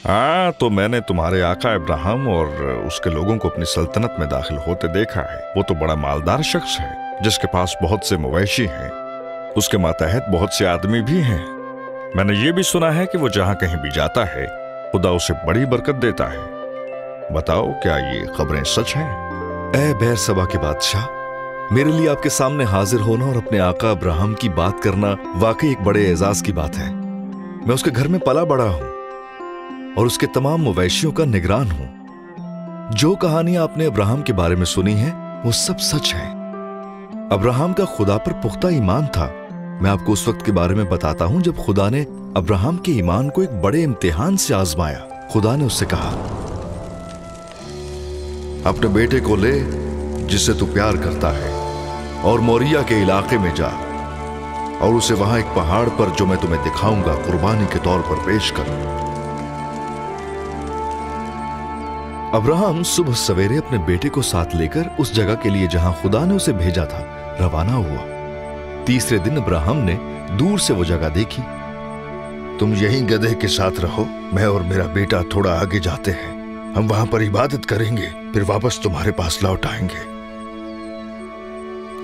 हाँ, तो मैंने तुम्हारे आका इब्राहिम और उसके लोगों को अपनी सल्तनत में दाखिल होते देखा है। वो तो बड़ा मालदार शख्स है जिसके पास बहुत से मवेशी हैं। उसके मातहत बहुत से आदमी भी हैं। मैंने ये भी सुना है कि वो जहां कहीं भी जाता है खुदा उसे बड़ी बरकत देता है। बताओ, क्या ये खबरें सच हैं? ए बेरसबा के बादशाह, मेरे लिए आपके सामने हाजिर होना और अपने आका इब्राहिम की बात करना वाकई एक बड़े एजाज की बात है। मैं उसके घर में पला बड़ा हूं और उसके तमाम मवेशियों का निगरान हूं। जो कहानियां आपने इब्राहिम के बारे में सुनी है वो सब सच है। इब्राहिम का खुदा पर पुख्ता ईमान था। मैं आपको उस वक्त के बारे में बताता हूं जब खुदा ने इब्राहिम के ईमान को एक बड़े इम्तिहान से आजमाया। खुदा ने उससे कहा, अपने बेटे को ले जिससे तू प्यार करता है और मोरिया के इलाके में जा और उसे वहां एक पहाड़ पर जो मैं तुम्हें दिखाऊंगा कुर्बानी के तौर पर पेश कर। अब्राहम सुबह सवेरे अपने बेटे को साथ लेकर उस जगह के लिए जहां खुदा ने उसे भेजा था रवाना हुआ। तीसरे दिन अब्राहम ने दूर से वो जगह देखी। तुम यहीं गधे के साथ रहो, मैं और मेरा बेटा थोड़ा आगे जाते हैं। हम वहां पर इबादत करेंगे, फिर वापस तुम्हारे पास लौट आएंगे।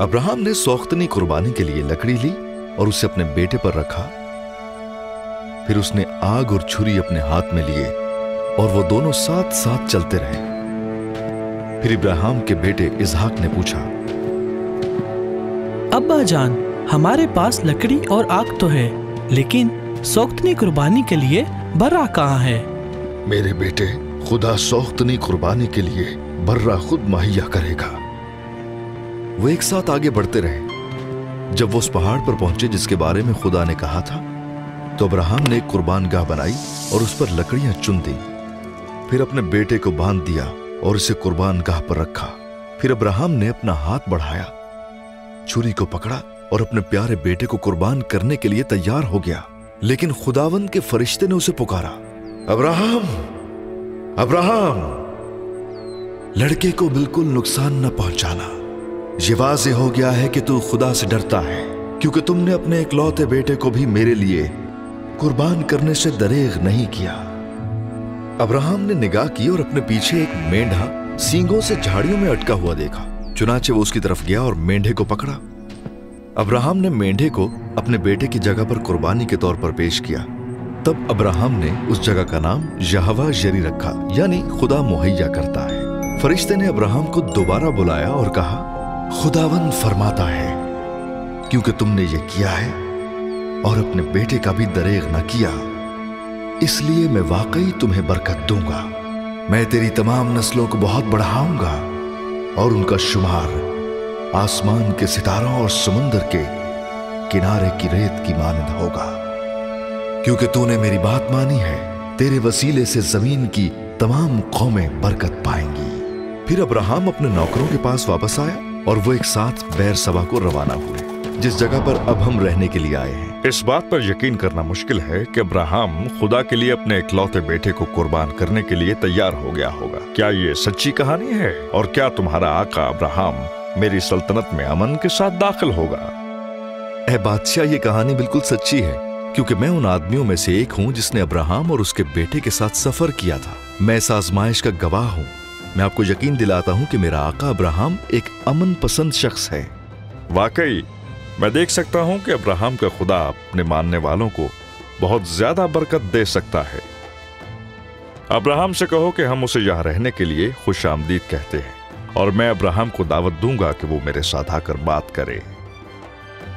अब्राहम ने सौख्तनी कुर्बानी के लिए लकड़ी ली और उसे अपने बेटे पर रखा। फिर उसने आग और छुरी अपने हाथ में लिए और वो दोनों साथ साथ चलते रहे। फिर इब्राहिम के बेटे इसहाक ने पूछा, अब्बा जान, हमारे पास लकड़ी और आग तो है, लेकिन सौख्तनी कुर्बानी के लिए बर्रा कहाँ है? मेरे बेटे, खुदा सौख्तनी कुर्बानी के लिए बर्रा खुद मुहैया करेगा। वो एक साथ आगे बढ़ते रहे। जब वो उस पहाड़ पर पहुंचे जिसके बारे में खुदा ने कहा था, तो अब्राहम ने एक कुर्बान गाह बनाई और उस पर लकड़ियां चुन दी। फिर अपने बेटे को बांध दिया और उसे कुर्बान गाह पर रखा। फिर अब्राहम ने अपना हाथ बढ़ाया, छुरी को पकड़ा और अपने प्यारे बेटे को कुर्बान करने के लिए तैयार हो गया। लेकिन खुदावंद के फरिश्ते ने उसे पुकारा, अब्राहम, अब्राहम, लड़के को बिल्कुल नुकसान न पहुंचाना। ये वाज़ेह हो गया है कि तू खुदा से डरता है, क्योंकि तुमने अपने इकलौते बेटे को भी मेरे लिए कुर्बान करने से दरेग नहीं किया। अब्राहम ने निगाह की और अपने पीछे एक मेंढा सींगों से झाड़ियों में अटका हुआ देखा। चुनाचे वो उसकी तरफ गया और मेंढे को पकड़ा। अब्राहम ने मेंढे को अपने बेटे की जगह पर कुर्बानी के तौर पर पेश किया। तब अब्राहम ने उस जगह का नाम यहोवा यरी रखा, यानी खुदा मुहैया करता है। फरिश्ते ने अब्राहम को दोबारा बुलाया और कहा, खुदावंद फरमाता है, क्योंकि तुमने ये किया है और अपने बेटे का भी दरेग न किया, इसलिए मैं वाकई तुम्हें बरकत दूंगा। मैं तेरी तमाम नस्लों को बहुत बढ़ाऊंगा और उनका शुमार आसमान के सितारों और समुंदर के किनारे की रेत की मानद होगा। क्योंकि तूने मेरी बात मानी है, तेरे वसीले से जमीन की तमाम कौमें बरकत पाएंगी। फिर अब्राहम अपने नौकरों के पास वापस आया और वो एक साथ बेरसबा को रवाना हुए, जिस जगह पर अब हम रहने के लिए आए हैं। इस बात पर यकीन करना मुश्किल है कि अब्राहम खुदा के लिए अपने इकलौते बेटे को कुर्बान करने के लिए तैयार हो गया होगा। क्या ये सच्ची कहानी है? और क्या तुम्हारा आका अब्राहम मेरी सल्तनत में अमन के साथ दाखिल होगा? ऐ बादशाह, ये कहानी बिल्कुल सच्ची है, क्योंकि मैं उन आदमियों में से एक हूं जिसने अब्राहम और उसके बेटे के साथ सफर किया था। मैं इस आजमाइश का गवाह हूं। मैं आपको यकीन दिलाता हूं कि मेरा आका अब्राहम एक अमन पसंद शख्स है। वाकई मैं देख सकता हूं कि अब्राहम का खुदा अपने मानने वालों को बहुत ज्यादा बरकत दे सकता है। अब्राहम से कहो कि हम उसे यहां रहने के लिए खुश आमदीद कहते हैं, और मैं अब्राहम को दावत दूंगा कि वो मेरे साथ आकर बात करे।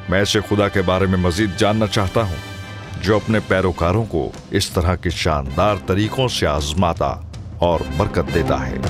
मैं ऐसे खुदा के बारे में मजीद जानना चाहता हूं जो अपने पैरोकारों को इस तरह के शानदार तरीकों से आजमाता और बरकत देता है।